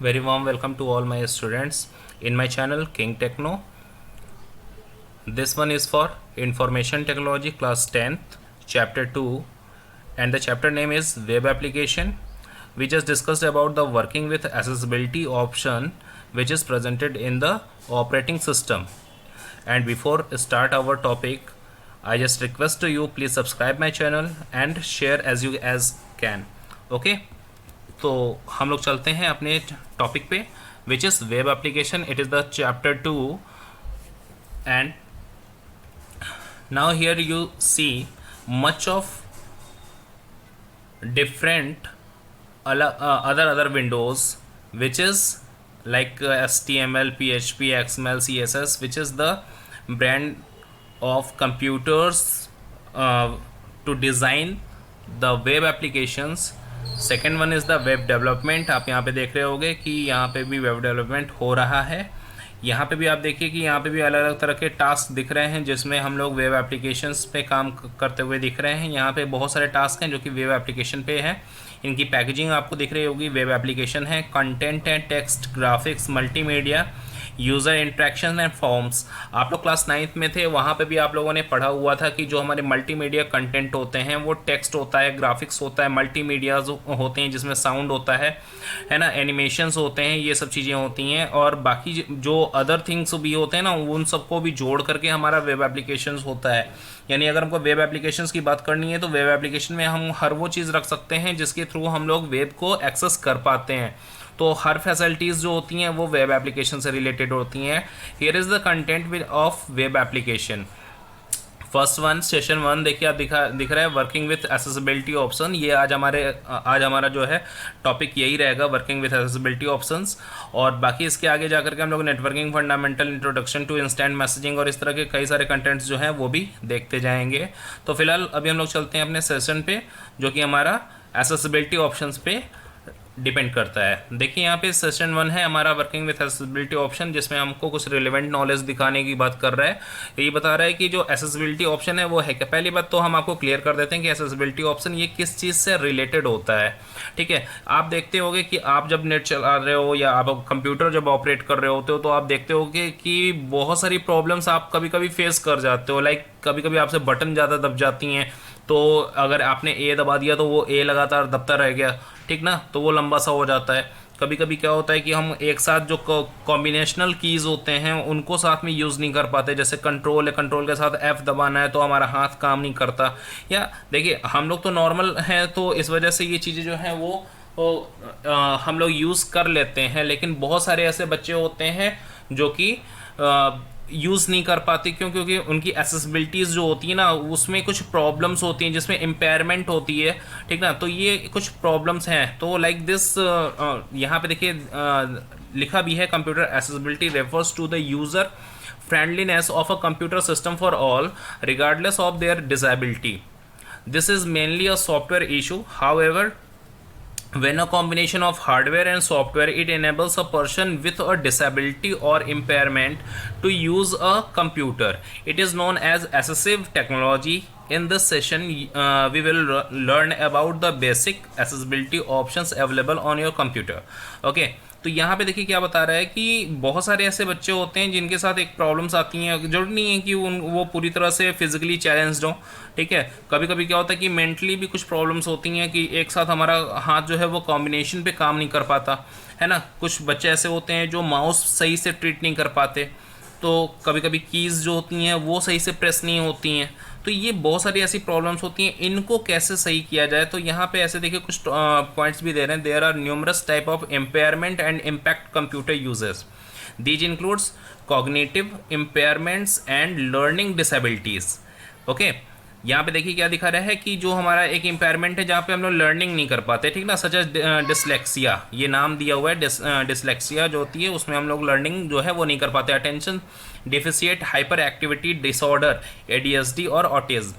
Very warm welcome to all my students in my channel King Techno. This one is for Information Technology class 10th chapter 2, and the chapter name is Web Application. We just discussed about the working with accessibility option which is presented in the operating system. And before start our topic, I just request to you please subscribe my channel and share as you as can. Okay, तो हम लोग चलते हैं अपने topic पे which is web application. It is the chapter 2 and now here you see much of different other windows which is like HTML, PHP, XML, CSS, which is the brand of computers to design the web applications. Second one is the web development. आप यहाँ पे देख रहे होगे कि यहाँ पे भी वेब डेवलपमेंट हो रहा है. यहाँ पे भी आप देखिए कि यहाँ पे भी अलग अलग तरह के टास्क दिख रहे हैं जिसमें हम लोग वेब एप्लीकेशंस पे काम करते हुए दिख रहे हैं. यहाँ पे बहुत सारे टास्क हैं जो कि वेब एप्लीकेशन पे हैं. इनकी पैकेजिंग आपको दिख रही होगी. वेब एप्लीकेशन है, कंटेंट है, text, graphics, multimedia, user interaction and forms. आप लोग क्लास 9th में थे, वहाँ पे भी आप लोगों ने पढ़ा हुआ था कि जो हमारे मल्टीमीडिया कंटेंट होते हैं वो टेक्स्ट होता है, ग्राफिक्स होता है, मल्टीमीडिया होते हैं जिसमें साउंड होता है ना, एनिमेशंस होते हैं, ये सब चीज़ें होती हैं. और बाकी जो अदर थिंग्स भी होते हैं ना, उन सबको भी जोड़ करके हमारा वेब एप्लीकेशन होता है. यानी अगर हमको वेब एप्लीकेशंस की बात करनी है तो वेब एप्लीकेशन में हम हर वो चीज़ रख सकते हैं जिसके थ्रू हम लोग वेब को एक्सेस कर पाते हैं. तो हर फैसिलिटीज़ जो होती हैं वो वेब एप्लीकेशन से रिलेटेड होती हैं. Here is the content of web application. First one, session 1 देखिए आप दिख रहा है वर्किंग विथ एसेसिबिलिटी ऑप्शन. ये आज हमारा जो है टॉपिक यही रहेगा, वर्किंग विथ एसेसिबिलिटी ऑप्शंस. और बाकी इसके आगे जा करके हम लोग networking fundamental, introduction to instant messaging और इस तरह के कई सारे कंटेंट्स जो हैं वो भी देखते जाएंगे. तो फिलहाल अभी हम लोग चलते हैं अपने सेशन पे जो कि हमारा एसेसिबिलिटी ऑप्शंस पे डिपेंड करता है. देखिए यहाँ पे सेशन 1 है हमारा वर्किंग विथ एसेसिबिलिटी ऑप्शन, जिसमें हमको कुछ रिलेवेंट नॉलेज दिखाने की बात कर रहा है. ये बता रहा है कि जो एसेसिबिलिटी ऑप्शन है वो है क्या. पहली बात तो हम आपको क्लियर कर देते हैं कि एसेसिबिलिटी ऑप्शन ये किस चीज़ से रिलेटेड होता है. ठीक है, आप देखते होगे कि आप जब नेट चला रहे हो या आप कंप्यूटर जब ऑपरेट कर रहे होते हो तो आप देखते होगे कि बहुत सारी प्रॉब्लम्स आप कभी कभी फेस कर जाते हो. लाइक कभी कभी आपसे बटन ज़्यादा दब जाती हैं, तो अगर आपने ए दबा दिया तो वो ए लगातार दबता रह गया, ठीक ना, तो वो लंबा सा हो जाता है. कभी कभी क्या होता है कि हम एक साथ जो कॉम्बिनेशनल कीज़ होते हैं उनको साथ में यूज़ नहीं कर पाते. जैसे कंट्रोल है, कंट्रोल के साथ F दबाना है तो हमारा हाथ काम नहीं करता. या देखिए हम लोग तो नॉर्मल हैं तो इस वजह से ये चीज़ें जो हैं वो हम लोग यूज़ कर लेते हैं. लेकिन बहुत सारे ऐसे बच्चे होते हैं जो कि यूज़ नहीं कर पाते. क्यों? क्योंकि उनकी एसेसिबिलिटीज़ जो होती है ना उसमें कुछ प्रॉब्लम्स होती हैं जिसमें इम्पेयरमेंट होती है, ठीक ना. तो ये कुछ प्रॉब्लम्स हैं. तो लाइक दिस यहाँ पे देखिए लिखा भी है, computer accessibility refers to the user friendliness of a computer system for all regardless of their disability. This is mainly a software issue. However, when a combination of hardware and software, it enables a person with a disability or impairment to use a computer. It is known as assistive technology. In this session we will learn about the basic accessibility options available on your computer. Okay, तो यहाँ पे देखिए क्या बता रहा है कि बहुत सारे ऐसे बच्चे होते हैं जिनके साथ एक प्रॉब्लम्स आती हैं. जरूरी नहीं है कि वो पूरी तरह से फिजिकली चैलेंज्ड हो, ठीक है. कभी कभी क्या होता है कि मेंटली भी कुछ प्रॉब्लम्स होती हैं कि एक साथ हमारा हाथ जो है वो कॉम्बिनेशन पे काम नहीं कर पाता है ना. कुछ बच्चे ऐसे होते हैं जो माउस सही से ट्रीट नहीं कर पाते, तो कभी कभी कीज़ जो होती हैं वो सही से प्रेस नहीं होती हैं. तो ये बहुत सारी ऐसी प्रॉब्लम्स होती हैं. इनको कैसे सही किया जाए, तो यहाँ पे ऐसे देखिए कुछ पॉइंट्स भी दे रहे हैं. There are numerous type of impairment and impact computer uses. These includes cognitive impairments and learning disabilities. Okay, यहाँ पे देखिए क्या दिखा रहा है कि जो हमारा एक इम्पेयरमेंट है जहाँ पे हम लोग लर्निंग नहीं कर पाते, ठीक ना, सच एज डिसलेक्सिया. ये नाम दिया हुआ है. डिसलेक्सिया जो होती है उसमें हम लोग लर्निंग जो है वो नहीं कर पाते. Attention deficit hyperactivity disorder, ADHD और autism.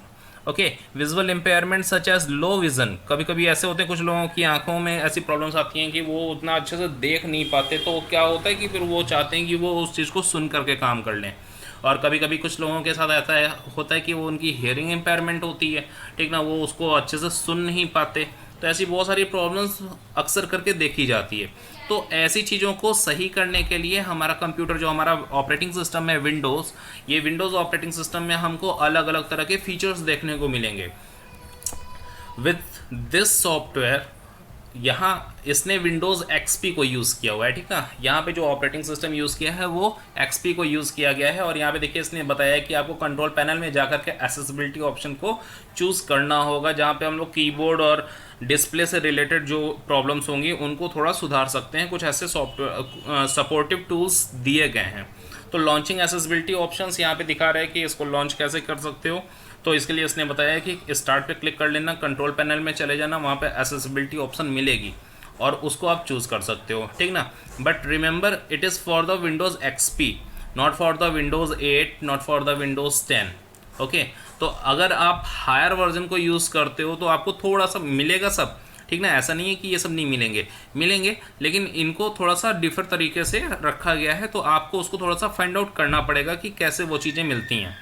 Okay, visual impairment such as low vision. कभी कभी ऐसे होते हैं कुछ लोगों की आंखों में ऐसी प्रॉब्लम्स आती हैं कि वो उतना अच्छे से देख नहीं पाते. तो क्या होता है कि फिर वो चाहते हैं कि वो उस चीज़ को सुन करके काम कर लें. और कभी कभी कुछ लोगों के साथ ऐसा होता है कि वो उनकी हियरिंग इम्पेयरमेंट होती है, ठीक ना, वो उसको अच्छे से सुन नहीं पाते. तो ऐसी बहुत सारी प्रॉब्लम्स अक्सर करके देखी जाती है। तो ऐसी चीज़ों को सही करने के लिए हमारा कंप्यूटर, जो हमारा ऑपरेटिंग सिस्टम है विंडोज़, ये विंडोज़ ऑपरेटिंग सिस्टम में हमको अलग अलग तरह के फीचर्स देखने को मिलेंगे। विथ दिस सॉफ्टवेयर, यहाँ इसने विंडोज़ एक्सपी को यूज़ किया हुआ है, ठीक है। यहाँ पे जो ऑपरेटिंग सिस्टम यूज़ किया है वो एक्सपी को यूज़ किया गया है। और यहाँ पे देखिए इसने बताया है कि आपको कंट्रोल पैनल में जाकर के एक्सेसिबिलिटी ऑप्शन को चूज़ करना होगा, जहाँ पे हम लोग कीबोर्ड और डिस्प्ले से रिलेटेड जो प्रॉब्लम्स होंगी उनको थोड़ा सुधार सकते हैं। कुछ ऐसे सॉफ्टवेयर सपोर्टिव टूल्स दिए गए हैं। तो लॉन्चिंग एक्सेसिबिलिटी ऑप्शंस यहाँ पे दिखा रहे हैं कि इसको लॉन्च कैसे कर सकते हो। तो इसके लिए इसने बताया कि स्टार्ट पे क्लिक कर लेना, कंट्रोल पैनल में चले जाना, वहाँ पे एक्सेसिबिलिटी ऑप्शन मिलेगी और उसको आप चूज़ कर सकते हो, ठीक ना। But remember it is for the Windows XP, not for the Windows 8, not for the Windows 10, okay. तो अगर आप हायर वर्जन को यूज़ करते हो तो आपको थोड़ा सा मिलेगा सब, ठीक ना। ऐसा नहीं है कि ये सब नहीं मिलेंगे, लेकिन इनको थोड़ा सा डिफर तरीके से रखा गया है, तो आपको उसको थोड़ा सा फाइंड आउट करना पड़ेगा कि कैसे वो चीज़ें मिलती हैं,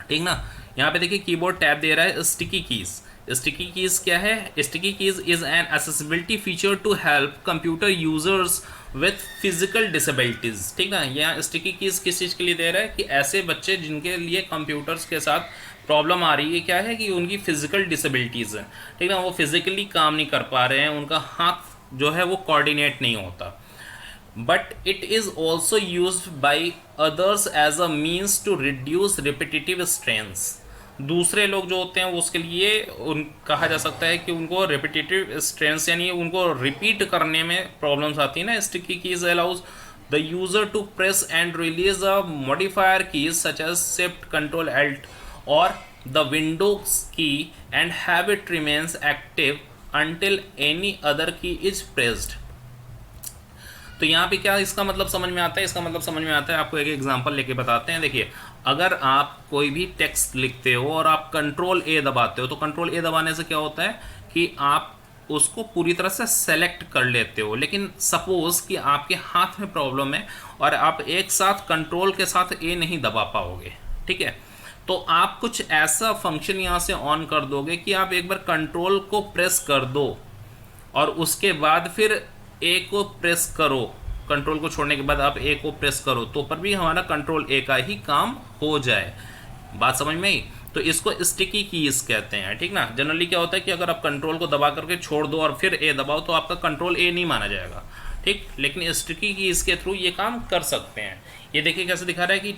ठीक ना। यहाँ पे देखिए कीबोर्ड टैब दे रहा है स्टिकी कीज़। स्टिकी कीज़ क्या है? Sticky keys is an accessibility feature to help computer users with physical disabilities, ठीक ना। यहाँ स्टिकी कीज़ किस चीज़ के लिए दे रहा है कि ऐसे बच्चे जिनके लिए कंप्यूटर्स के साथ प्रॉब्लम आ रही है, क्या है कि उनकी फिजिकल डिसेबिलिटीज़ है, ठीक ना, वो फिजिकली काम नहीं कर पा रहे हैं, उनका हाथ जो है वो कोऑर्डिनेट नहीं होता। But it is also used by others as a means to reduce repetitive strains। दूसरे लोग जो होते हैं उसके लिए कहा जा सकता है कि उनको repetitive strains यानी उनको रिपीट करने में प्रॉब्लम्स आती है ना। Sticky keys allows the user to press and release a modifier keys such as shift, control, alt or the windows key and have it remains active until any other key is pressed। तो यहाँ पे क्या इसका मतलब समझ में आता है? इसका मतलब समझ में आता है, आपको एक एग्जांपल लेके बताते हैं। देखिए, अगर आप कोई भी टेक्स्ट लिखते हो और आप कंट्रोल ए दबाते हो, तो कंट्रोल ए दबाने से क्या होता है कि आप उसको पूरी तरह से सेलेक्ट कर लेते हो। लेकिन सपोज कि आपके हाथ में प्रॉब्लम है और आप एक साथ कंट्रोल के साथ ए नहीं दबा पाओगे, ठीक है, तो आप कुछ ऐसा फंक्शन यहाँ से ऑन कर दोगे कि आप एक बार कंट्रोल को प्रेस कर दो और उसके बाद फिर ए को प्रेस करो, कंट्रोल को छोड़ने के बाद आप ए को प्रेस करो, तो पर भी हमारा कंट्रोल ए का ही काम हो जाए। बात समझ में आई? तो इसको स्टिकी कीज कहते हैं, ठीक ना। जनरली क्या होता है कि अगर आप कंट्रोल को दबा करके छोड़ दो और फिर ए दबाओ तो आपका कंट्रोल ए नहीं माना जाएगा, ठीक। लेकिन स्टिकी कीज के थ्रू ये काम कर सकते हैं। ये देखिए कैसे दिखा रहा है कि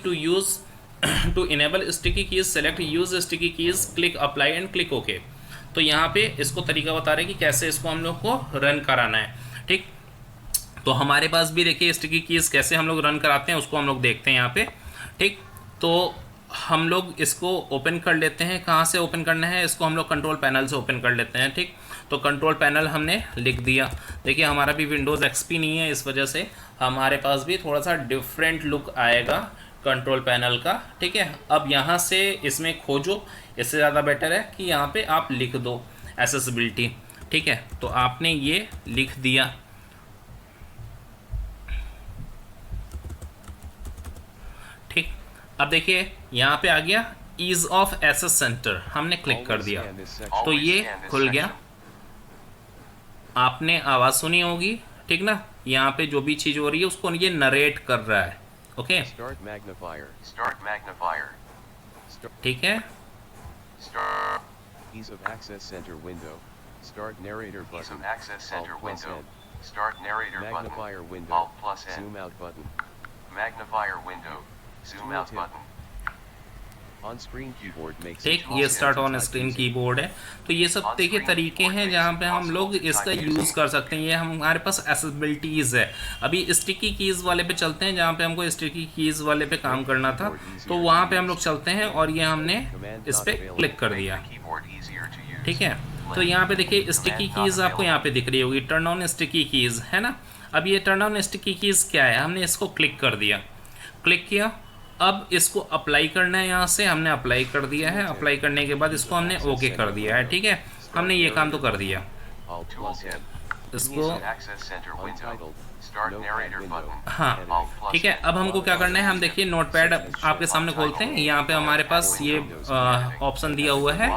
to enable sticky keys select use sticky keys, click apply and click okay. तो यहाँ पे इसको तरीका बता रहे हैं कि कैसे इसको हम लोग को रन कराना है, ठीक। तो हमारे पास भी देखिए स्टिकी कीज़ कैसे हम लोग रन कराते हैं उसको हम लोग देखते हैं यहाँ पे, ठीक। तो हम लोग इसको ओपन कर लेते हैं। कहाँ से ओपन करना है? इसको हम लोग कंट्रोल पैनल से ओपन कर लेते हैं, ठीक। तो कंट्रोल पैनल हमने लिख दिया। देखिए हमारा भी विंडोज़ एक्सपी नहीं है, इस वजह से हमारे पास भी थोड़ा सा डिफरेंट लुक आएगा कंट्रोल पैनल का, ठीक है। अब यहाँ से इसमें खोजो, इससे ज़्यादा बेटर है कि यहाँ पे आप लिख दो एक्सेसिबिलिटी, ठीक है। तो आपने ये लिख दिया, ठीक। अब देखिए यहाँ पे आ गया ईज ऑफ एक्सेस सेंटर, हमने क्लिक कर दिया तो ये खुल गया। आपने आवाज़ सुनी होगी, ठीक ना। यहाँ पे जो भी चीज़ हो रही है उसको ये नरेट कर रहा है, ओके, ठीक है। Ease of access center window, start narrator button, start narrator magnifier window, Alt plus N, zoom out button, magnifier window, zoom out button, on screen keyboard makes, ठीक, ये स्टार्ट ऑन स्क्रीन कीबोर्ड है। तो ये सब देखिए तरीके हैं जहाँ पे हम लोग इसका यूज़ कर सकते हैं। ये हमारे पास एक्सेसिबिलिटीज़ है। अभी स्टिकी कीज़ वाले पे चलते हैं, जहाँ पे हमको स्टिकी कीज़ वाले पे काम करना था, तो वहाँ पे हम लोग चलते हैं और ये हमने इस पर क्लिक कर दिया, ठीक है। तो यहाँ पे देखिए स्टिकी कीज़ आपको यहाँ पे दिख रही होगी, टर्न ऑन स्टिकी कीज़, है ना। अब ये टर्न ऑन स्टिकी कीज़ क्या है? हमने इसको क्लिक कर दिया, क्लिक किया। अब इसको अप्लाई करना है, यहाँ से हमने अप्लाई कर दिया है। अप्लाई करने के बाद इसको हमने ओके कर दिया है, ठीक है। हमने ये काम तो कर दिया। इसको हाँ, ठीक है। अब हमको क्या करना है? हम देखिए नोटपैड आपके सामने खोलते हैं। यहाँ पे हमारे पास ये ऑप्शन दिया हुआ है,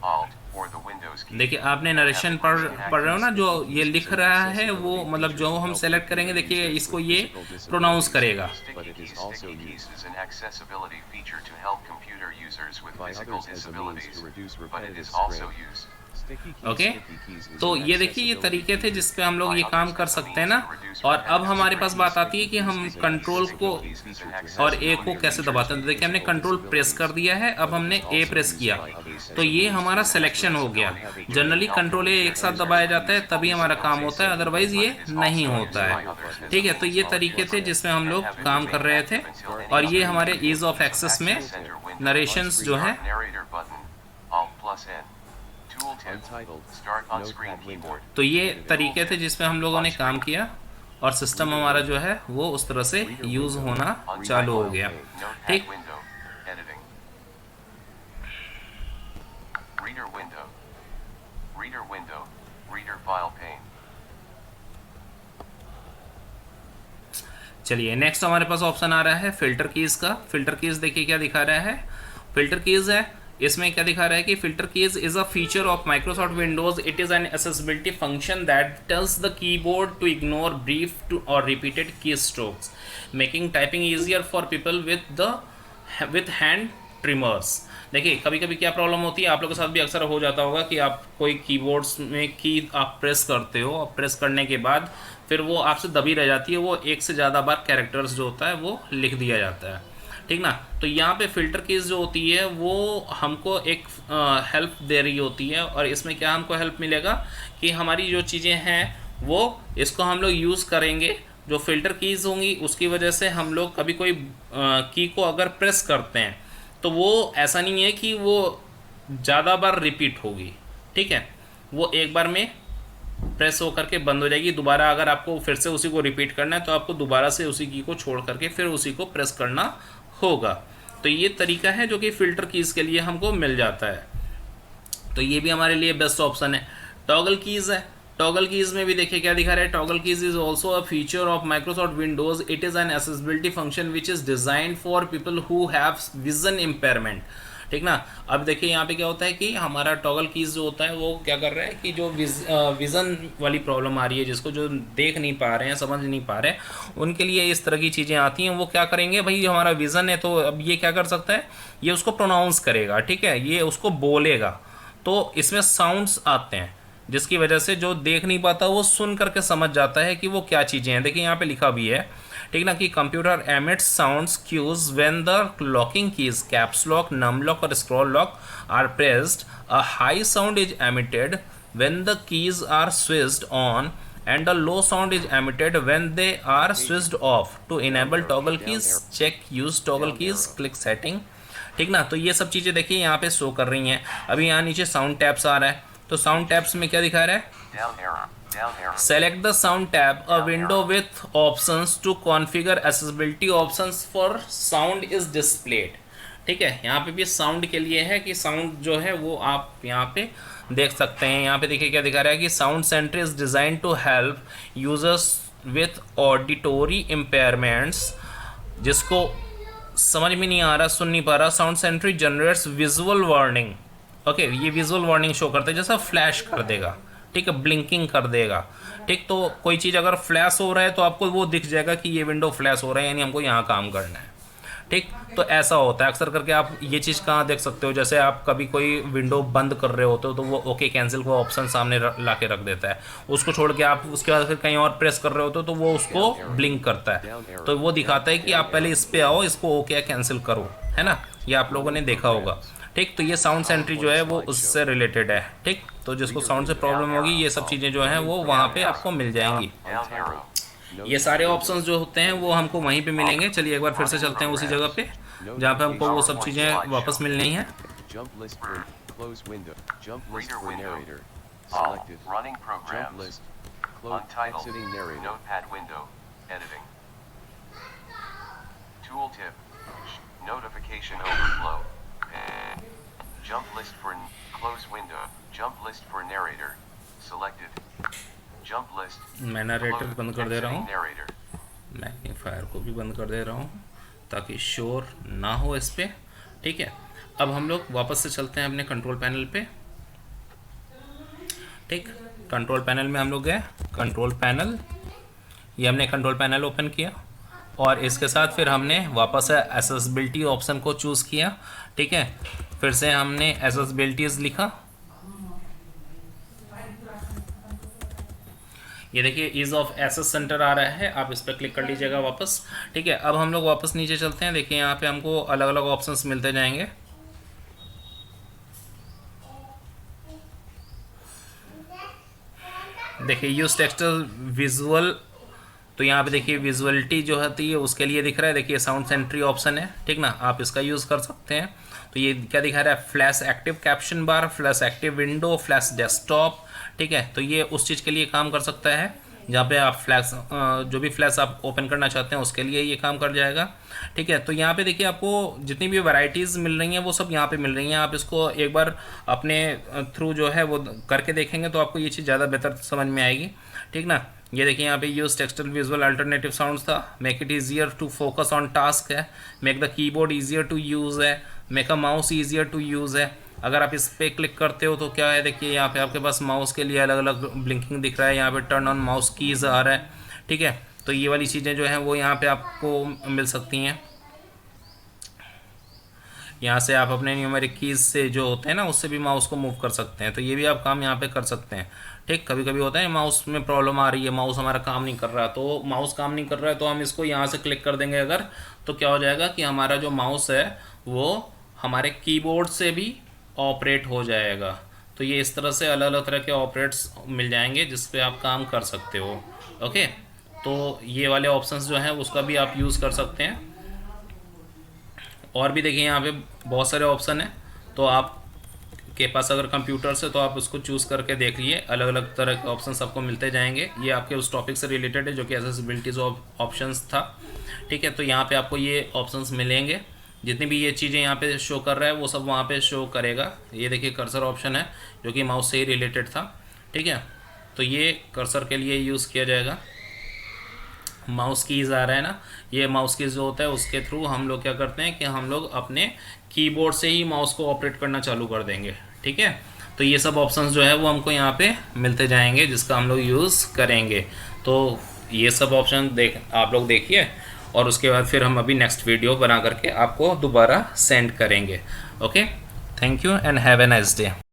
Alt or the Windows key. देखिए आपने नरेशन पढ़ रहे हो ना, जो ये लिख रहा है वो मतलब जो हम सेलेक्ट करेंगे, देखिए इसको ये प्रोनाउंस करेगा। Sticky keys is an accessibility feature to help computer users with physical disabilities, but it is also used. Okay तो ये देखिए ये तरीके थे जिस पे हम लोग ये काम कर सकते हैं ना। और अब हमारे पास बात आती है कि हम कंट्रोल को और ए को कैसे दबाते हैं। तो देखिए हमने कंट्रोल प्रेस कर दिया है, अब हमने ए प्रेस किया तो ये हमारा सिलेक्शन हो गया। जनरली कंट्रोल ए एक साथ दबाया जाता है तभी हमारा काम होता है, अदरवाइज ये नहीं होता है। ठीक है, तो ये तरीके थे जिसमें हम लोग काम कर रहे थे और ये हमारे ईज ऑफ एक्सेस में नरेशंस जो है। तो ये तरीके थे जिसमें हम लोगों ने काम किया और सिस्टम हमारा जो है वो उस तरह से यूज होना चालू हो गया। ठीक, चलिए नेक्स्ट हमारे पास ऑप्शन आ रहा है फिल्टर कीज का। फिल्टर कीज देखिए क्या दिखा रहा है। फिल्टर कीज है, इसमें क्या दिखा रहा है कि filter keys is a feature of Microsoft Windows. It is an accessibility function that tells the keyboard to ignore brief to और repeated key strokes, making typing easier for people with hand tremors. देखिए कभी कभी क्या problem होती है, आप लोगों के साथ भी अक्सर हो जाता होगा कि आप कोई कीबोर्ड्स में की आप प्रेस करते हो और प्रेस करने के बाद फिर वो आपसे दबी रह जाती है, वो एक से ज़्यादा बार कैरेक्टर्स जो होता है वो लिख दिया जाता है। ठीक ना, तो यहाँ पे फिल्टर कीज जो होती है वो हमको एक हेल्प दे रही होती है। और इसमें क्या हमको हेल्प मिलेगा कि हमारी जो चीज़ें हैं वो इसको हम लोग यूज़ करेंगे। जो फिल्टर कीज होंगी उसकी वजह से हम लोग कभी कोई की को अगर प्रेस करते हैं तो वो ऐसा नहीं है कि वो ज़्यादा बार रिपीट होगी। ठीक है, वो एक बार में प्रेस होकर के बंद हो जाएगी। दोबारा अगर आपको फिर से उसी को रिपीट करना है तो आपको दोबारा से उसी की को छोड़ करके फिर उसी को प्रेस करना होगा। तो ये तरीका है जो कि फिल्टर कीज के लिए हमको मिल जाता है। तो ये भी हमारे लिए बेस्ट ऑप्शन है। टॉगल कीज है, टॉगल कीज में भी देखिए क्या दिखा रहा है। Toggle keys is also a feature of Microsoft Windows. It is an accessibility function which is designed for people who have vision impairment. ठीक ना, अब देखिए यहाँ पे क्या होता है कि हमारा टॉगल कीज जो होता है वो क्या कर रहा है कि जो विज़न वाली प्रॉब्लम आ रही है, जिसको जो देख नहीं पा रहे हैं, समझ नहीं पा रहे, उनके लिए इस तरह की चीज़ें आती हैं। वो क्या करेंगे, भाई हमारा विज़न है तो अब ये क्या कर सकता है, ये उसको प्रोनाउंस करेगा। ठीक है, ये उसको बोलेगा तो इसमें साउंड्स आते हैं जिसकी वजह से जो देख नहीं पाता वो सुन करके समझ जाता है कि वो क्या चीज़ें हैं। देखिए यहाँ पे लिखा भी है, ठीक ना, कि computer emits sounds cues when the locking keys caps lock, num lock और scroll lock are pressed. A high sound is emitted when the keys are switched on and the low sound is emitted when they are switched off. To enable toggle keys, check use toggle keys, click setting. ठीक ना, तो ये सब चीज़ें देखिए यहाँ पे show कर रही हैं। अभी यहाँ नीचे साउंड टैब्स आ रहा है, तो साउंड टैब्स में क्या दिखा रहा है, select the sound tab, a window with options to configure accessibility options for sound is displayed. ठीक है, यहाँ पे भी साउंड के लिए है कि साउंड जो है वो आप यहाँ पे देख सकते हैं। यहाँ पे देखिए क्या दिखा रहा है कि sound centre is design to help users with auditory impairments. जिसको समझ में नहीं आ रहा, सुन नहीं पा रहा, sound centre generates visual warning. Okay, ये विजुअल वार्निंग शो करता है, जैसा फ्लैश कर देगा। ठीक है, ब्लिंकिंग कर देगा। ठीक, तो कोई चीज़ अगर फ्लैश हो रहा है तो आपको वो दिख जाएगा कि ये विंडो फ्लैश हो रहा है, यानी हमको यहाँ काम करना है। ठीक, तो ऐसा होता है अक्सर करके। आप ये चीज़ कहाँ देख सकते हो, जैसे आप कभी कोई विंडो बंद कर रहे होते हो तो वो ओके कैंसिल का ऑप्शन सामने ला के रख देता है। उसको छोड़ के आप उसके बाद फिर कहीं और प्रेस कर रहे होते हो तो वो उसको ब्लिंक करता है, तो वो दिखाता है कि आप पहले इस पे आओ, इसको ओके कैंसिल करो, है ना। ये आप लोगों ने देखा होगा। ठीक, तो ये साउंड सेंट्री जो है वो उससे रिलेटेड है। ठीक, तो जिसको साउंड से प्रॉब्लम होगी ये सब चीज़ें जो हैं वो वहाँ पे आपको मिल जाएंगी। ये सारे ऑप्शंस जो होते हैं वो हमको वहीं पे मिलेंगे। चलिए एक बार फिर से चलते हैं उसी जगह पे जहाँ पे हमको वो सब चीज़ें वापस मिलनी है। मैं नरेटर बंद कर दे रहा हूँ, मैग्नीफायर को भी बंद कर दे रहा हूँ ताकि शोर ना हो इस पर। ठीक है, अब हम लोग वापस से चलते हैं अपने कंट्रोल पैनल पे। ठीक, कंट्रोल पैनल में हम लोग गए, कंट्रोल पैनल, ये हमने कंट्रोल पैनल ओपन किया और इसके साथ फिर हमने वापस एसेसिबिलिटी ऑप्शन को चूज़ किया। ठीक है, फिर से हमने एसेसिबिलिटीज़ लिखा, ये देखिए ईज ऑफ एक्सेस सेंटर आ रहा है, आप इस पर क्लिक कर लीजिएगा वापस। ठीक है, अब हम लोग वापस नीचे चलते हैं। देखिए यहाँ पे हमको अलग अलग ऑप्शंस मिलते जाएंगे। देखिए यूज टेक्सचर विजुअल, तो यहाँ पे देखिए विजुअलिटी जो होती है उसके लिए दिख रहा है। देखिए साउंड सेंट्री ऑप्शन है, ठीक ना, आप इसका यूज़ कर सकते हैं। तो ये क्या दिखा रहा है, flash active caption bar, flash active window, flash desktop. ठीक है, तो ये उस चीज़ के लिए काम कर सकता है जहाँ पे आप फ्लैश जो भी फ्लैश आप ओपन करना चाहते हैं उसके लिए ये काम कर जाएगा। ठीक है, तो यहाँ पे देखिए आपको जितनी भी वैरायटीज़ मिल रही हैं वो सब यहाँ पे मिल रही हैं। आप इसको एक बार अपने थ्रू जो है वो करके देखेंगे तो आपको ये चीज़ ज़्यादा बेहतर समझ में आएगी। ठीक ना, ये देखिए यहाँ पे use textual visual alternative sounds था, make it easier to focus on task है, make the keyboard easier to use है, make a mouse easier to use है। अगर आप इस पर क्लिक करते हो तो क्या है, देखिए यहाँ पे आपके पास माउस के लिए अलग अलग ब्लिंकिंग दिख रहा है, यहाँ पे टर्न ऑन माउस कीज़ आ रहा है। ठीक है, तो ये वाली चीज़ें जो हैं वो यहाँ पे आपको मिल सकती हैं। यहाँ से आप अपने न्यूमेरिक कीज़ से जो होते हैं ना उससे भी माउस को मूव कर सकते हैं, तो ये भी आप काम यहाँ पे कर सकते हैं। ठीक, कभी कभी होता है माउस में प्रॉब्लम आ रही है, माउस हमारा काम नहीं कर रहा, तो माउस काम नहीं कर रहा है तो हम इसको यहाँ से क्लिक कर देंगे अगर, तो क्या हो जाएगा कि हमारा जो माउस है वो हमारे कीबोर्ड से भी ऑपरेट हो जाएगा। तो ये इस तरह से अलग अलग तरह के ऑपरेट्स मिल जाएंगे जिस पे आप काम कर सकते हो। ओके, तो ये वाले ऑप्शंस जो हैं उसका भी आप यूज़ कर सकते हैं। और भी देखिए यहाँ पे बहुत सारे ऑप्शन हैं, तो आप के पास अगर कंप्यूटर से तो आप उसको चूज़ करके देख लीजिए, अलग अलग तरह के ऑप्शंस आपको मिलते जाएंगे। ये आपके उस टॉपिक से रिलेटेड है जो कि एसेसिबिलिटीज़ ऑप्शंस था। ठीक है, तो यहाँ पे आपको ये ऑप्शंस मिलेंगे, जितनी भी ये चीज़ें यहाँ पे शो कर रहा है वो सब वहाँ पे शो करेगा। ये देखिए कर्सर ऑप्शन है जो कि माउस से ही रिलेटेड था। ठीक है, तो ये कर्सर के लिए यूज़ किया जाएगा। माउस कीज़ आ रहा है ना, ये माउस कीज़ जो होता है उसके थ्रू हम लोग क्या करते हैं कि हम लोग अपने कीबोर्ड से ही माउस को ऑपरेट करना चालू कर देंगे। ठीक है, तो ये सब ऑप्शंस जो है वो हमको यहाँ पे मिलते जाएंगे जिसका हम लोग यूज़ करेंगे। तो ये सब ऑप्शन आप लोग देखिए और उसके बाद फिर हम अभी नेक्स्ट वीडियो बना करके आपको दोबारा सेंड करेंगे। Okay, thank you and have a nice day.